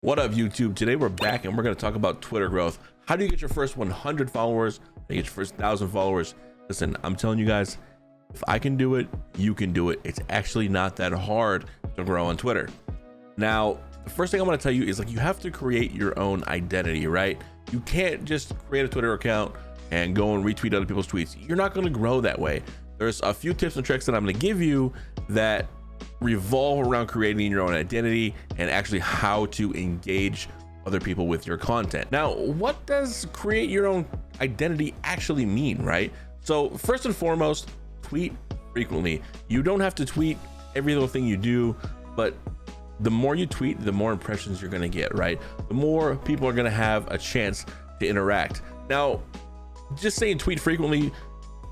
What up, YouTube? Today we're back and we're going to talk about Twitter growth. How do you get your first 100 followers? How do you get your first 1,000 followers? Listen, I'm telling you guys, if I can do it, you can do it. It's actually not that hard to grow on Twitter. Now, the first thing I want to tell you is, like, you have to create your own identity, right? You can't just create a Twitter account and go and retweet other people's tweets. You're not going to grow that way. There's a few tips and tricks that I'm going to give you that revolve around creating your own identity and actually how to engage other people with your content. Now, what does create your own identity actually mean, right? So first and foremost, tweet frequently. You don't have to tweet every little thing you do, but the more you tweet, the more impressions you're going to get, right? The more people are going to have a chance to interact. Now, just saying tweet frequently,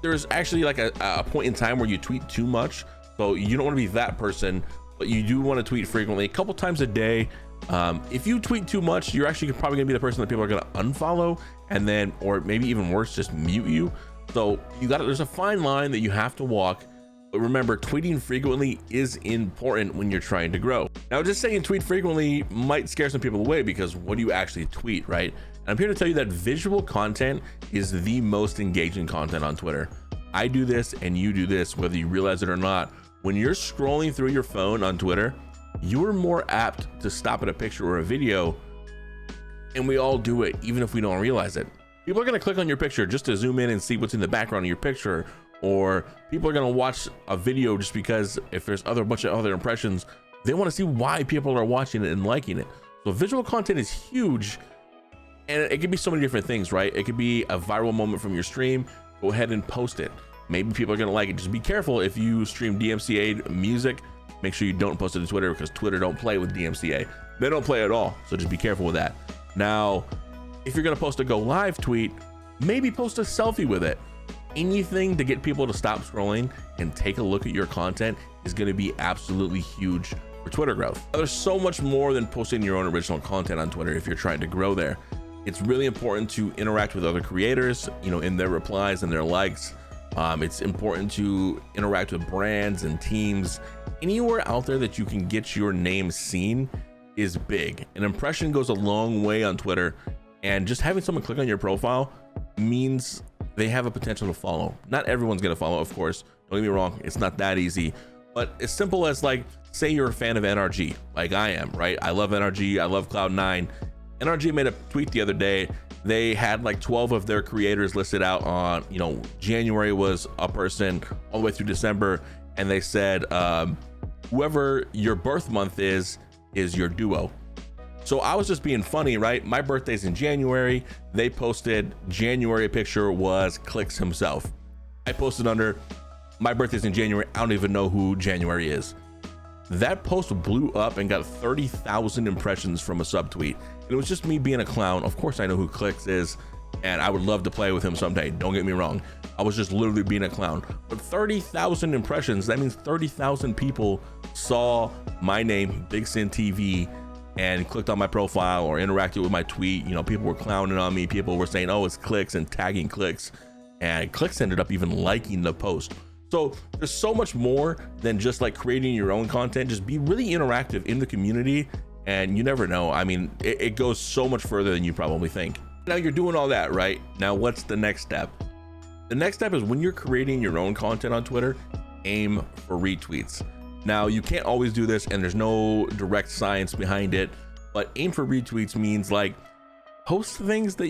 there's actually like a point in time where you tweet too much. So you don't want to be that person, but you do want to tweet frequently, a couple times a day. If you tweet too much, you're actually probably gonna be the person that people are gonna unfollow, and then, or maybe even worse, just mute you. So there's a fine line that you have to walk. But remember, tweeting frequently is important when you're trying to grow. Now, just saying tweet frequently might scare some people away, because what do you actually tweet, right? And I'm here to tell you that visual content is the most engaging content on Twitter. I do this and you do this, whether you realize it or not. When you're scrolling through your phone on Twitter, you're more apt to stop at a picture or a video, and we all do it, even if we don't realize it. People are going to click on your picture just to zoom in and see what's in the background of your picture, or people are going to watch a video just because if there's a bunch of other impressions, they want to see why people are watching it and liking it. So visual content is huge, and it can be so many different things, right? It could be a viral moment from your stream. Go ahead and post it. Maybe people are gonna like it. Just be careful if you stream DMCA music. Make sure you don't post it to Twitter, because Twitter don't play with DMCA. They don't play at all. So just be careful with that. Now, if you're gonna post a go live tweet, maybe post a selfie with it. Anything to get people to stop scrolling and take a look at your content is gonna be absolutely huge for Twitter growth. Now, there's so much more than posting your own original content on Twitter if you're trying to grow there. It's really important to interact with other creators, in their replies and their likes. It's important to interact with brands and teams. Anywhere out there that you can get your name seen is big. An impression goes a long way on Twitter, and just having someone click on your profile means they have a potential to follow. Not everyone's gonna follow, of course. Don't get me wrong, it's not that easy. But as simple as, like, say you're a fan of NRG, like I am, right? I love NRG, I love Cloud9. NRG made a tweet the other day. They had like 12 of their creators listed out on, January was a person all the way through December. And they said, whoever your birth month is your duo. So I was just being funny, right? My birthday's in January. They posted January picture was Clicks himself. I posted under my birthday's in January. I don't even know who January is. That post blew up and got 30,000 impressions from a subtweet. It was just me being a clown. Of course I know who Clicks is, and I would love to play with him someday. Don't get me wrong. I was just literally being a clown. But 30,000 impressions, that means 30,000 people saw my name, BIGSYN TV, and clicked on my profile or interacted with my tweet. People were clowning on me. People were saying, oh, it's Clicks, and tagging Clicks. And Clicks ended up even liking the post. So there's so much more than just like creating your own content. Just be really interactive in the community, and you never know. I mean, it goes so much further than you probably think. Now you're doing all that, right? Now what's the next step? The next step is, when you're creating your own content on Twitter, aim for retweets. Now, you can't always do this, and there's no direct science behind it, but aim for retweets means, like, post things that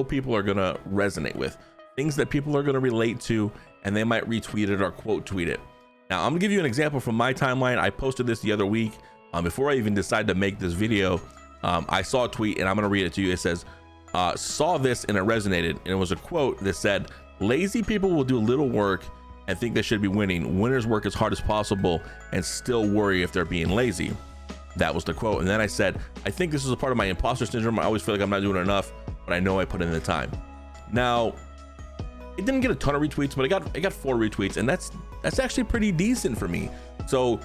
people are gonna resonate with, things that people are gonna relate to, and they might retweet it or quote tweet it. Now, I'm gonna give you an example from my timeline. I posted this the other week. Before I even decided to make this video, I saw a tweet, and I'm gonna read it to you. It says, saw this and it resonated. And it was a quote that said, lazy people will do little work and think they should be winning. Winners work as hard as possible and still worry if they're being lazy. That was the quote. And then I said, I think this is a part of my imposter syndrome. I always feel like I'm not doing enough, but I know I put in the time. Now, it didn't get a ton of retweets, but it got 4 retweets, and that's actually pretty decent for me. So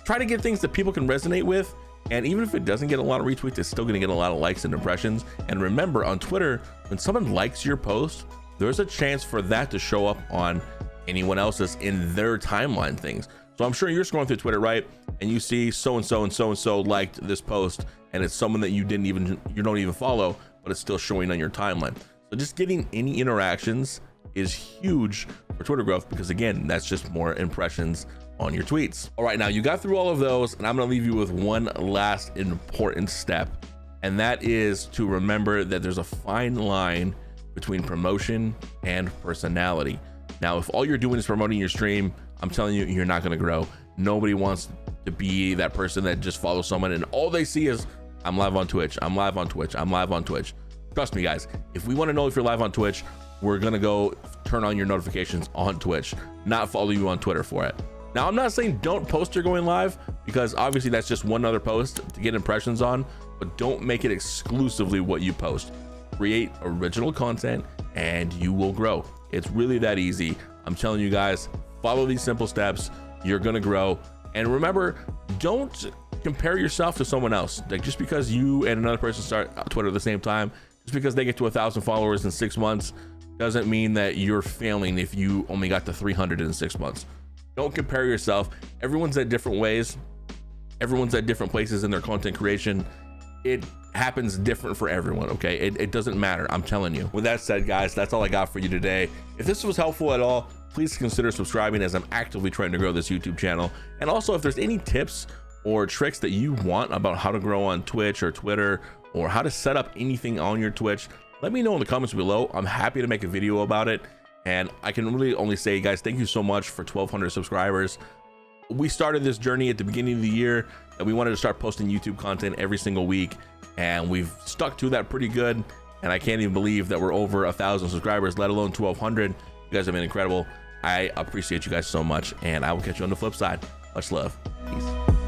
try to get things that people can resonate with, and even if it doesn't get a lot of retweets, it's still gonna get a lot of likes and impressions. And remember, on Twitter, when someone likes your post, there's a chance for that to show up on anyone else's in their timeline things. So I'm sure you're scrolling through Twitter, right? And you see so-and-so and so-and-so liked this post, and it's someone that you don't even follow, but it's still showing on your timeline. So just getting any interactions is huge for Twitter growth, because again, that's just more impressions on your tweets. All right, now you got through all of those, and I'm gonna leave you with one last important step, and that is to remember that there's a fine line between promotion and personality. Now, if all you're doing is promoting your stream, I'm telling you, you're not gonna grow. Nobody wants to be that person that just follows someone and all they see is, I'm live on Twitch, I'm live on Twitch, I'm live on Twitch. Trust me, guys, if we wanna know if you're live on Twitch, we're gonna go turn on your notifications on Twitch, not follow you on Twitter for it. Now, I'm not saying don't post you're going live, because obviously that's just one other post to get impressions on, but don't make it exclusively what you post. Create original content and you will grow. It's really that easy. I'm telling you guys, follow these simple steps, you're gonna grow. And remember, don't compare yourself to someone else. Like, just because you and another person start Twitter at the same time, just because they get to 1,000 followers in 6 months, doesn't mean that you're failing if you only got to 300 in 6 months. Don't compare yourself. Everyone's at different ways. Everyone's at different places in their content creation. It happens different for everyone, okay? It doesn't matter, I'm telling you. With that said, guys, that's all I got for you today. If this was helpful at all, please consider subscribing, as I'm actively trying to grow this YouTube channel. And also, if there's any tips or tricks that you want about how to grow on Twitch or Twitter, or how to set up anything on your Twitch, let me know in the comments below. I'm happy to make a video about it. And I can really only say, guys, thank you so much for 1,200 subscribers. We started this journey at the beginning of the year, and we wanted to start posting YouTube content every single week, and we've stuck to that pretty good. And I can't even believe that we're over 1,000 subscribers, let alone 1,200. You guys have been incredible. I appreciate you guys so much, and I will catch you on the flip side. Much love. Peace.